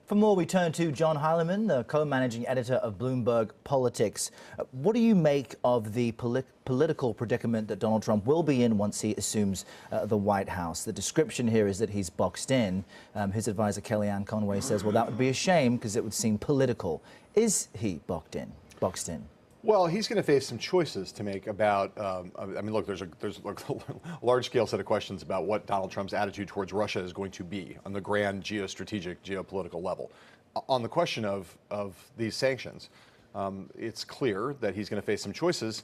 For more, we turn to John Heilemann, the co-managing editor of Bloomberg Politics. What do you make of the political predicament that Donald Trump will be in once he assumes the White House? The description here is that he's boxed in. His advisor, Kellyanne Conway, says, well, that would be a shame because it would seem political. Is he boxed in? Well, he's going to face some choices to make about, I mean, look, there's a large-scale set of questions about what Donald Trump's attitude towards Russia is going to be on the grand geostrategic, geopolitical level. On the question of these sanctions, it's clear that he's going to face some choices.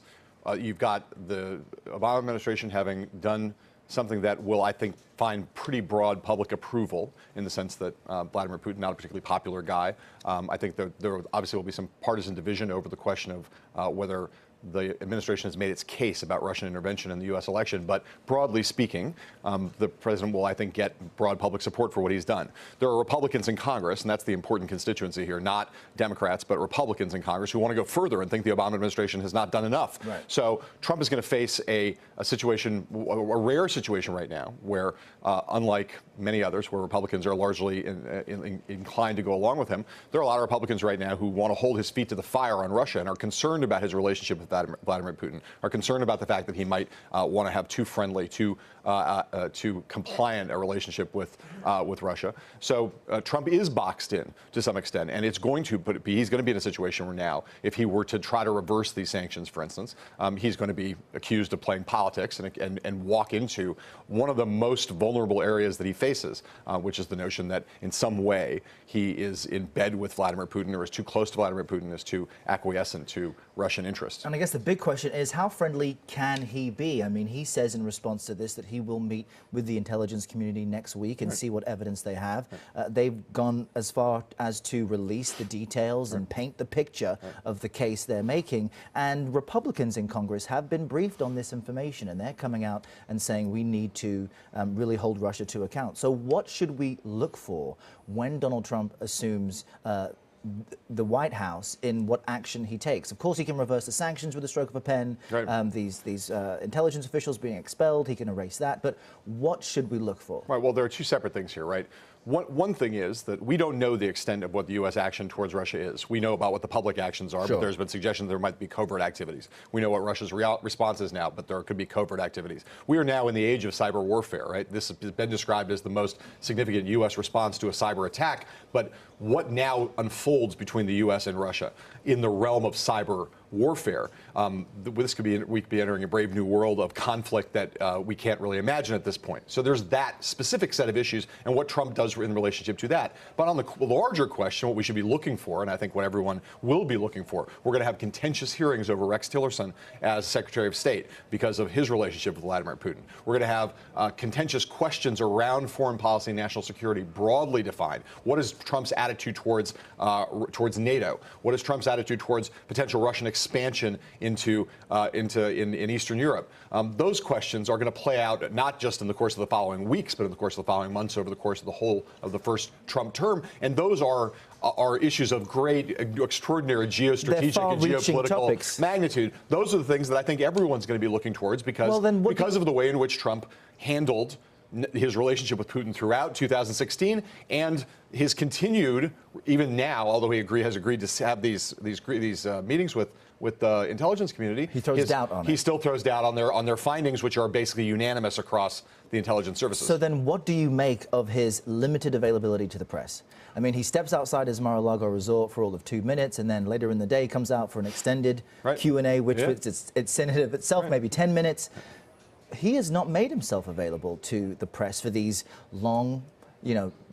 You've got the Obama administration having done something that will, I think, find pretty broad public approval in the sense that Vladimir Putin, not a particularly popular guy. I think there obviously will be some partisan division over the question of whether the administration has made its case about Russian intervention in the U.S. election. But broadly speaking, the president will, I think, get broad public support for what he's done. There are Republicans in Congress, and that's the important constituency here, not Democrats, but Republicans in Congress who want to go further and think the Obama administration has not done enough. Right. So Trump is going to face a situation, a rare situation right now, where unlike many others, where Republicans are largely inclined to go along with him, there are a lot of Republicans right now who want to hold his feet to the fire on Russia and are concerned about his relationship with Vladimir Putin, are concerned about the fact that he might want to have too friendly, too compliant a relationship with Russia. So Trump is boxed in to some extent, and it's going to he's going to be in a situation where now, if he were to try to reverse these sanctions, for instance, he's going to be accused of playing politics and walk into one of the most vulnerable areas that he faces, which is the notion that in some way he is in bed with Vladimir Putin or is too close to Vladimir Putin, is too acquiescent to Russian interests. And I guess the big question is, how friendly can he be? I mean, he says in response to this that he will meet with the intelligence community next week and see what evidence they have. They've gone as far as to release the details and paint the picture of the case they're making. And Republicans in Congress have been briefed on this information, and they're coming out and saying we need to really hold Russia to account. So what should we look for when Donald Trump assumes the White House in what action he takes? Of course, he can reverse the sanctions with a stroke of a pen. Right. These intelligence officials being expelled, he can erase that. But what should we look for? Right. Well, there are two separate things here, right? One thing is that we don't know the extent of what the U.S. action towards Russia is. We know about what the public actions are, but there's been suggestions there might be covert activities. We know what Russia's response is now, but there could be covert activities. We are now in the age of cyber warfare, right? This has been described as the most significant U.S. response to a cyber attack. But what now unfolds between the U.S. and Russia in the realm of cyber warfare? We could be entering a brave new world of conflict that we can't really imagine at this point. So there's that specific set of issues and what Trump does in relationship to that. But on the larger question, what we should be looking for, and I think what everyone will be looking for, we're going to have contentious hearings over Rex Tillerson as Secretary of State because of his relationship with Vladimir Putin. We're going to have contentious questions around foreign policy and national security broadly defined. What is Trump's attitude towards NATO? What is Trump's attitude towards potential Russian expansion in Eastern Europe? Those questions are going to play out not just in the course of the following weeks, but in the course of the following months, over the course of the whole of the first Trump term. And those are issues of great, extraordinary geostrategic and geopolitical topics. Magnitude. Those are the things that I think everyone's going to be looking towards because of the way in which Trump handled his relationship with Putin throughout 2016 and his continued, even now, although he has agreed to have these meetings with the intelligence community, he throws doubt on it. He still throws doubt on their findings, which are basically unanimous across the intelligence services. So then what do you make of his limited availability to the press? I mean, he steps outside his Mar-a-Lago resort for all of 2 minutes, and then later in the day comes out for an extended Q&A, which it's in and of itself maybe 10 minutes. He has not made himself available to the press for these long,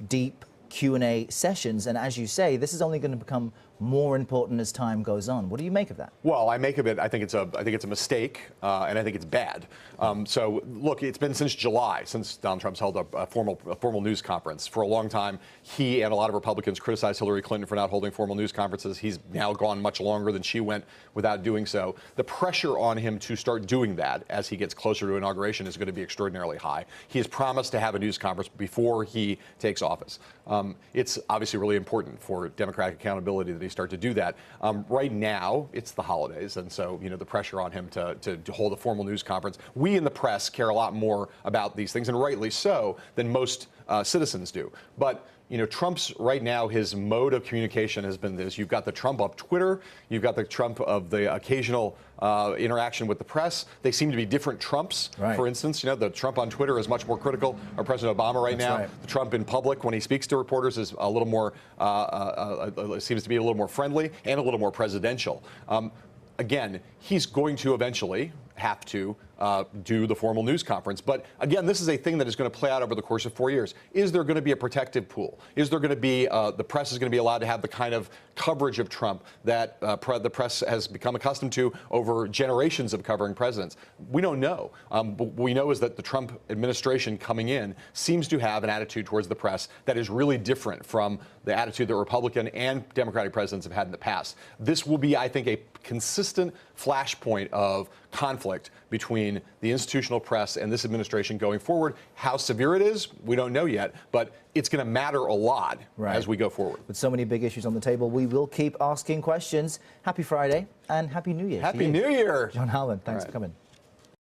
deep Q&A sessions. And as you say, this is only going to become more important as time goes on. What do you make of that? Well, I make of it, I think it's a mistake, and I think it's bad. So, look, it's been since July, since Donald Trump's held a formal news conference. For a long time, he and a lot of Republicans criticized Hillary Clinton for not holding formal news conferences. He's now gone much longer than she went without doing so. The pressure on him to start doing that as he gets closer to inauguration is going to be extraordinarily high. He has promised to have a news conference before he takes office. It's obviously really important for Democratic accountability that he start to do that. Right now, it's the holidays, and so the pressure on him to hold a formal news conference. We in the press care a lot more about these things, and rightly so, than most citizens do. But Trump's right now, his mode of communication has been this. You've got the Trump of Twitter. You've got the Trump of the occasional interaction with the press. They seem to be different Trumps. Right. For instance, the Trump on Twitter is much more critical of President Obama right That's now. right. The Trump in public, when he speaks to reporters, is a little more, seems to be a little more friendly and a little more presidential. Again, he's going to eventually have to do the formal news conference. But again, this is a thing that is going to play out over the course of 4 years. Is there going to be a protective pool? Is there going to be, the press is going to be allowed to have the kind of coverage of Trump that the press has become accustomed to over generations of covering presidents? We don't know. What we know is that the Trump administration coming in seems to have an attitude towards the press that is really different from the attitude that Republican and Democratic presidents have had in the past. This will be, I think, a consistent flashpoint of conflict between the institutional press and this administration going forward. How severe it is, we don't know yet, but it's going to matter a lot as we go forward. With so many big issues on the table, we will keep asking questions. Happy Friday and Happy New Year. Happy New Year. John Howland, thanks for coming.